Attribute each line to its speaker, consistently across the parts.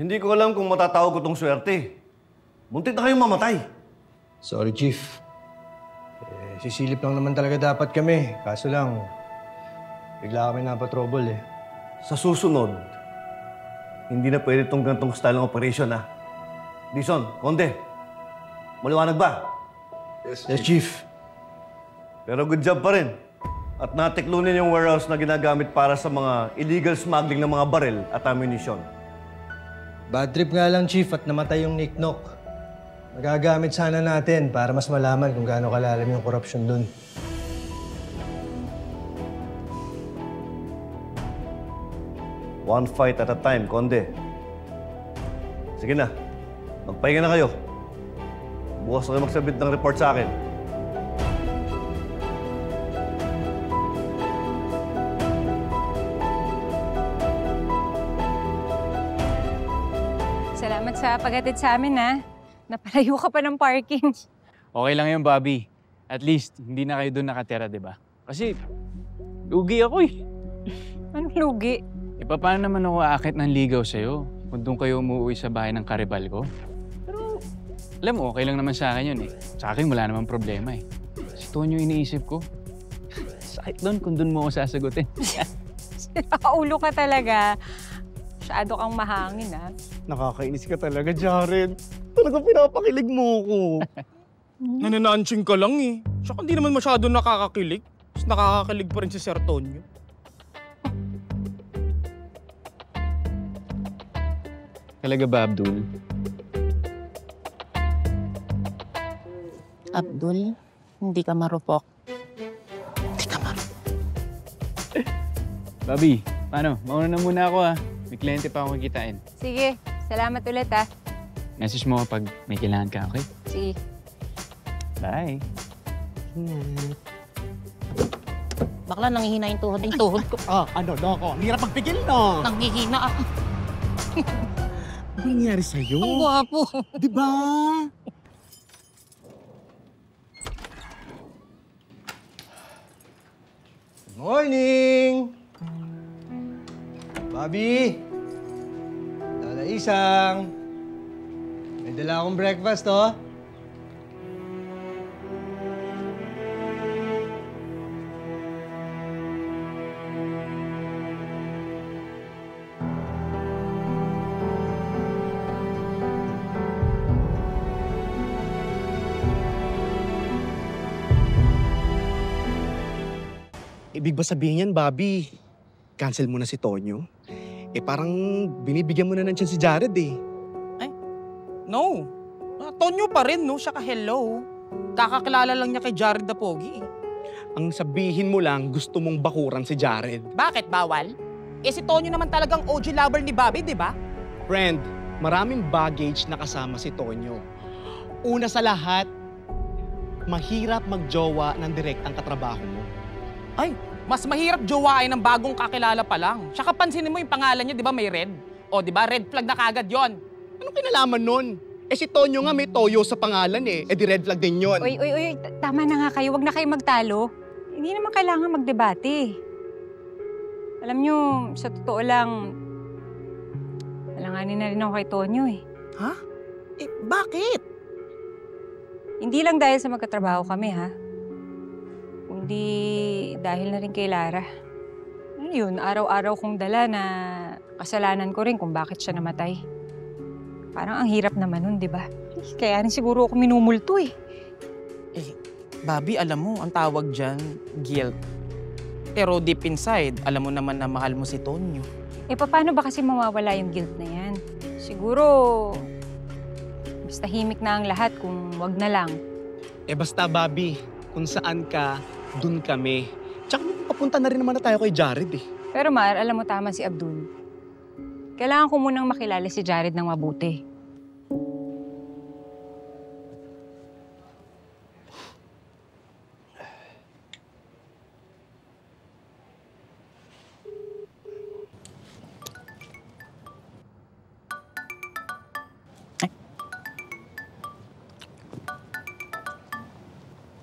Speaker 1: Hindi ko alam kung matatawag ko tong swerte. Muntik na kayong mamatay.
Speaker 2: Sorry, Chief. Sisilip lang naman talaga dapat kami. Kaso lang, bigla kami napatrouble eh.
Speaker 1: Sa susunod, hindi na pwede itong ganitong style ng operation, ha? Dison, Konde, maliwanag ba?
Speaker 2: Yes, Chief.
Speaker 1: Pero good job pa rin. At natiklunin yung warehouse na ginagamit para sa mga illegal smuggling ng mga baril at ammunition.
Speaker 2: Bad trip nga lang, Chief, at namatay yung Nick Nock. Magagamit sana natin para mas malaman kung gaano kalalim yung korupsyon dun.
Speaker 1: One fight at a time, Konde. Sige na, magpahinga na kayo. Bukas na kayo magsabit ng report sa akin.
Speaker 3: Salamat sa paghatid sa amin, ha? Napalayo ka pa ng parking.
Speaker 4: Okay lang yun, Bobby. At least, hindi na kayo doon nakatira, di ba? Kasi, lugi ako eh.
Speaker 3: Anong lugi?
Speaker 4: Paano naman ako aakit ng ligaw sa'yo kung doon kayo umuwi sa bahay ng karibal ko? Pero, alam mo, okay lang naman sa akin yun eh. Sa akin, wala namang problema eh. Si Tonyo iniisip ko. Sakit doon kung doon mo ako sasagutin.
Speaker 3: Nakaulo ka talaga. Masyado kang mahangin, ha?
Speaker 5: Nakakainis ka talaga, Jared. Talagang pinapakilig mo ko. Nananansing ka lang eh. Tsaka hindi naman masyado nakakakilig. Mas nakakakilig pa rin si Sir Tonyo.
Speaker 4: Talaga ba, Abdul?
Speaker 6: Abdul, hindi ka marupok. Hindi ka marupok.
Speaker 4: Bobby, paano? Mauna na muna ako ah. May kliyente pa akong kikitain.
Speaker 3: Sige, salamat ulit, ha?
Speaker 4: Message mo pag may kailangan ka, okay?
Speaker 3: Sige.
Speaker 4: Bye.
Speaker 6: Ingat. Bakla, nanghihina yung tuhod ko.
Speaker 5: Ano, loko? Ang hirap magpigil, no?
Speaker 6: Nanghihina ako.
Speaker 5: Ano nangyari sa'yo?
Speaker 6: Ang gwapo.
Speaker 5: Di ba?
Speaker 2: Good morning! Bobby! Lola Isang! May dala akong breakfast, oh.
Speaker 5: Ibig ba sabihin yan, Bobby? Cancel mo na si Tonyo? Parang binibigyan mo na ng chance si Jared eh.
Speaker 7: No. Tonyo pa rin, no? Siya ka-hello. Kakakilala lang niya kay Jared na pogi.
Speaker 5: Ang sabihin mo lang, gusto mong bakuran si Jared.
Speaker 7: Bakit bawal? Si Tonyo naman talagang OG lover ni Bobby, di ba?
Speaker 5: Friend, maraming baggage na kasama si Tonyo. Una sa lahat, mahirap magjowa ng direktang katrabaho mo.
Speaker 7: Ay, mas mahirap jowain ng bagong kakilala pa lang. Tsaka pansinin mo yung pangalan niya, di ba may red? O, di ba red flag na kagad yon.
Speaker 5: Anong kinalaman nun? Si Tonyo nga may toyo sa pangalan eh. Di red flag din yun.
Speaker 3: Uy, tama na nga kayo. Huwag na kayo magtalo. Hindi naman kailangan magdebate. Alam nyo, sa totoo lang, alanganin na rin ako kay Tonyo eh.
Speaker 7: Ha? Bakit?
Speaker 3: Hindi lang dahil sa magkatrabaho kami, ha? Kundi dahil na rin kay Lara. Ano yun, araw-araw kong dala na kasalanan ko rin kung bakit siya namatay. Parang ang hirap naman nun, di ba? Kaya rin siguro ako minumulto eh.
Speaker 7: Bobby, alam mo, ang tawag dyan, guilt. Pero deep inside, alam mo naman na mahal mo si Tonyo.
Speaker 3: Paano ba kasi mawawala yung guilt na yan? Siguro, mas tahimik na ang lahat kung wag na lang.
Speaker 5: Basta, Bobby, kung saan ka, dun kami. Tsaka papunta na rin naman na tayo kay Jared eh.
Speaker 3: Pero Mar, alam mo tama si Abdul. Kailangan ko munang makilala si Jared ng mabuti.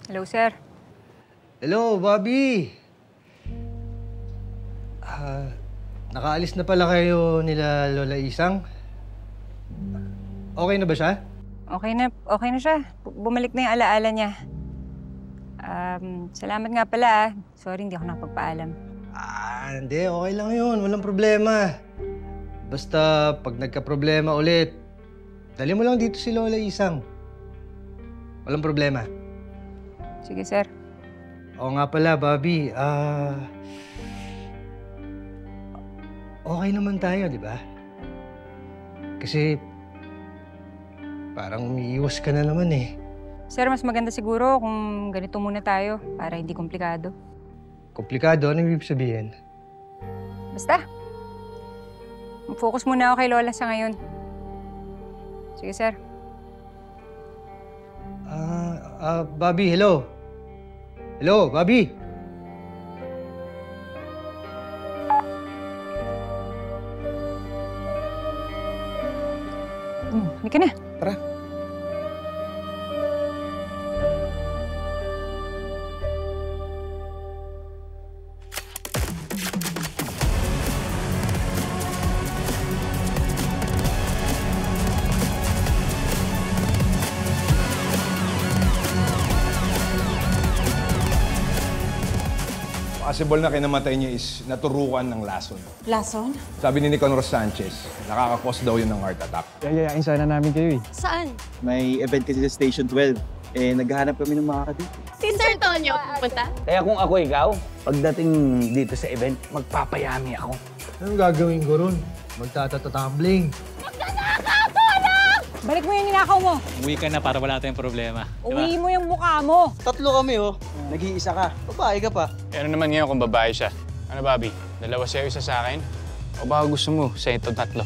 Speaker 3: Hello, sir.
Speaker 2: Hello, Bobby! Nakaalis na pala kayo nila Lola Isang? Okay na ba siya?
Speaker 3: Okay na siya. Bumalik na yung alaala niya. Salamat nga pala ah. Sorry, hindi ako nakapagpaalam.
Speaker 2: Hindi. Okay lang yun. Walang problema. Basta pag nagka-problema ulit, dali mo lang dito si Lola Isang. Walang problema.
Speaker 3: Sige, sir.
Speaker 2: Oo nga pala, Bobby. Okay naman tayo, di ba? Kasi parang umiiwas ka na naman eh.
Speaker 3: Sir, mas maganda siguro kung ganito muna tayo para hindi komplikado.
Speaker 2: Komplikado? Ano ibig sabihin?
Speaker 3: Basta. Mag-focus muna ako kay Lola sa ngayon. Sige, sir.
Speaker 2: Bobby, hello. Hello, Bobby.
Speaker 3: Halika na.
Speaker 2: Tara.
Speaker 8: Possible na kinamatay niya is naturukan ng lason.
Speaker 6: Lason?
Speaker 8: Sabi ni Nicanor Sanchez, nakakakos daw yun ng heart attack.
Speaker 9: Yayayain sana namin kayo eh.
Speaker 6: Saan?
Speaker 9: May event kasi sa Station 12. Naghahanap kami ng mga kadito.
Speaker 6: Si Sir Tonyo pupunta?
Speaker 10: Kaya kung ako ikaw, pagdating dito sa event, magpapayami ako.
Speaker 2: Anong gagawin ko ron? Magtatatatumbling.
Speaker 3: Balik mo yung ninakaw mo.
Speaker 11: Umuwi ka na para wala tayong problema.
Speaker 3: Uwi mo yung mukha mo.
Speaker 9: Tatlo kami oh. Nag-iisa ka. Babae ka pa.
Speaker 4: Eh, ano naman ngayon kung babae siya? Ano, Bobby? Dalawa sa'yo, isa sa akin? O baka gusto mo sa ito tatlo?